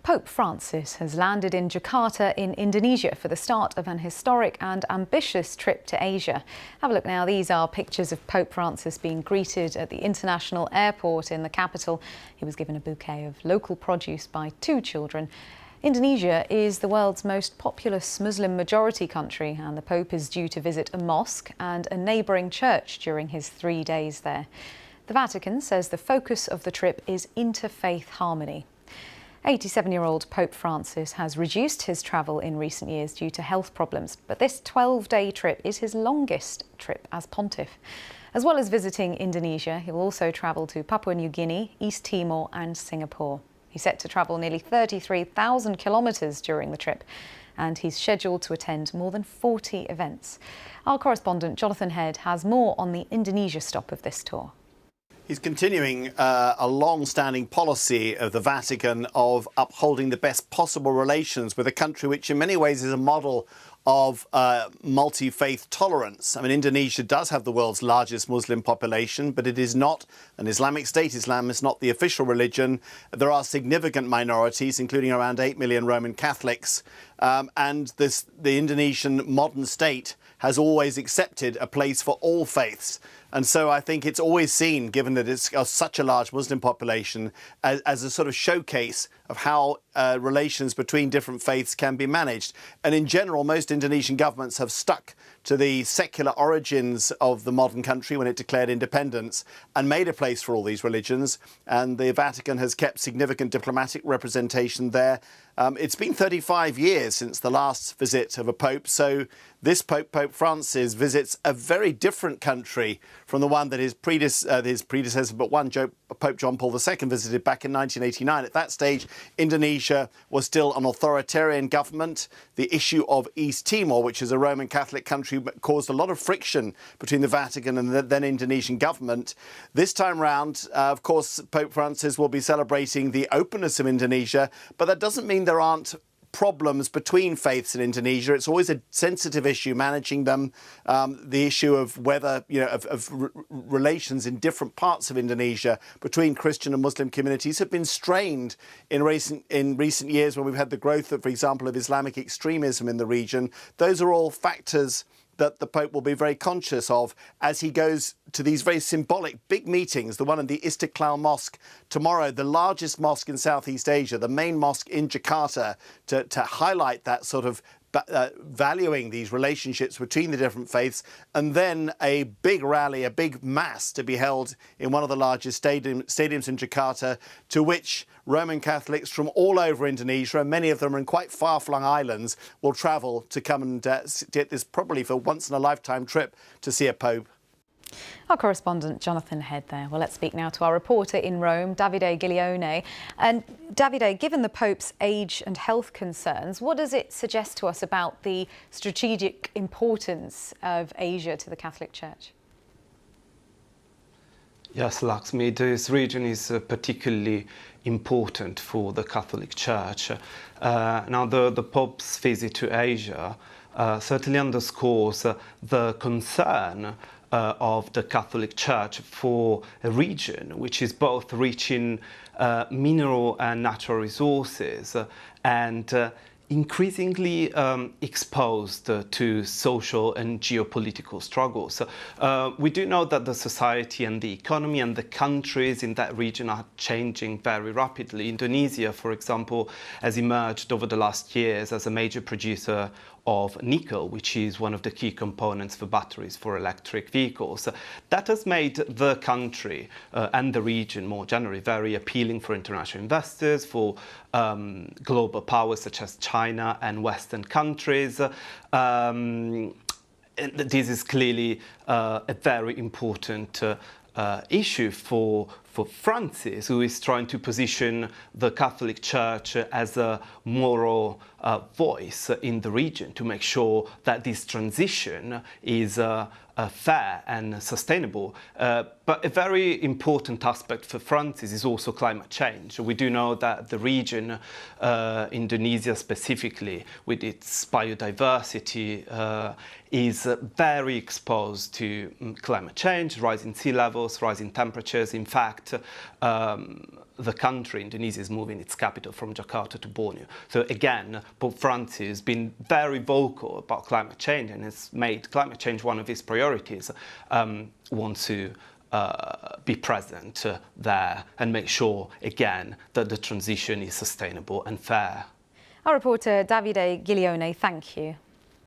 Pope Francis has landed in Jakarta in Indonesia for the start of an historic and ambitious trip to Asia. Have a look now. These are pictures of Pope Francis being greeted at the international airport in the capital. He was given a bouquet of local produce by two children. Indonesia is the world's most populous Muslim majority country, and the Pope is due to visit a mosque and a neighbouring church during his 3 days there. The Vatican says the focus of the trip is interfaith harmony. 87-year-old Pope Francis has reduced his travel in recent years due to health problems, but this 12-day trip is his longest trip as pontiff. As well as visiting Indonesia, he will also travel to Papua New Guinea, East Timor and Singapore. He's set to travel nearly 33,000 kilometres during the trip, and he's scheduled to attend more than 40 events. Our correspondent Jonathan Head has more on the Indonesia stop of this tour. He's continuing a long-standing policy of the Vatican of upholding the best possible relations with a country which in many ways is a model of multi-faith tolerance. I mean, Indonesia does have the world's largest Muslim population, but it is not an Islamic State. Islam is not the official religion. There are significant minorities, including around 8 million Roman Catholics. And the Indonesian modern state has always accepted a place for all faiths. And so I think it's always seen, given that it's such a large Muslim population, as a sort of showcase of how relations between different faiths can be managed. And in general, most Indonesian governments have stuck to the secular origins of the modern country when it declared independence and made a place for all these religions. And the Vatican has kept significant diplomatic representation there. It's been 35 years since the last visit of a pope, so this Pope, Pope Francis, visits a very different country from the one that his predecessor, but one, Pope John Paul II, visited back in 1989. At that stage, Indonesia was still an authoritarian government. The issue of East Timor, which is a Roman Catholic country, caused a lot of friction between the Vatican and the then Indonesian government. This time round, of course, Pope Francis will be celebrating the openness of Indonesia, but that doesn't mean there aren't problems between faiths in Indonesia. It's always a sensitive issue, managing them. The issue of whether, relations in different parts of Indonesia between Christian and Muslim communities have been strained in recent years when we've had the growth of, for example, of Islamic extremism in the region. Those are all factors that the Pope will be very conscious of as he goes to these very symbolic big meetings, the one in the Istiqlal Mosque tomorrow, the largest mosque in Southeast Asia, the main mosque in Jakarta, to highlight that sort of valuing these relationships between the different faiths, and then a big rally, a big mass to be held in one of the largest stadiums in Jakarta, to which Roman Catholics from all over Indonesia, and many of them are in quite far-flung islands, will travel to come and get this probably for once-in-a-lifetime trip to see a pope. Our correspondent Jonathan Head there. Well, let's speak now to our reporter in Rome, Davide Giglione. And Davide, given the Pope's age and health concerns, what does it suggest to us about the strategic importance of Asia to the Catholic Church? Yes, Lakshmi, this region is particularly important for the Catholic Church. Now, the Pope's visit to Asia certainly underscores the concern of the Catholic Church for a region which is both rich in mineral and natural resources and increasingly exposed to social and geopolitical struggles. We do know that the society and the economy and the countries in that region are changing very rapidly. Indonesia, for example, has emerged over the last years as a major producer of nickel, which is one of the key components for batteries for electric vehicles. That has made the country and the region more generally very appealing for international investors, for global powers such as China and Western countries. This is clearly a very important issue for Francis, who is trying to position the Catholic Church as a moral voice in the region to make sure that this transition is fair and sustainable. But a very important aspect for Francis is also climate change. We do know that the region, Indonesia specifically, with its biodiversity, is very exposed to climate change, rising sea levels, rising temperatures. In fact, the country, Indonesia, is moving its capital from Jakarta to Borneo. So again, Pope Francis has been very vocal about climate change and has made climate change one of his priorities. Want to be present there and make sure, again, that the transition is sustainable and fair. Our reporter Davide Giglione, thank you.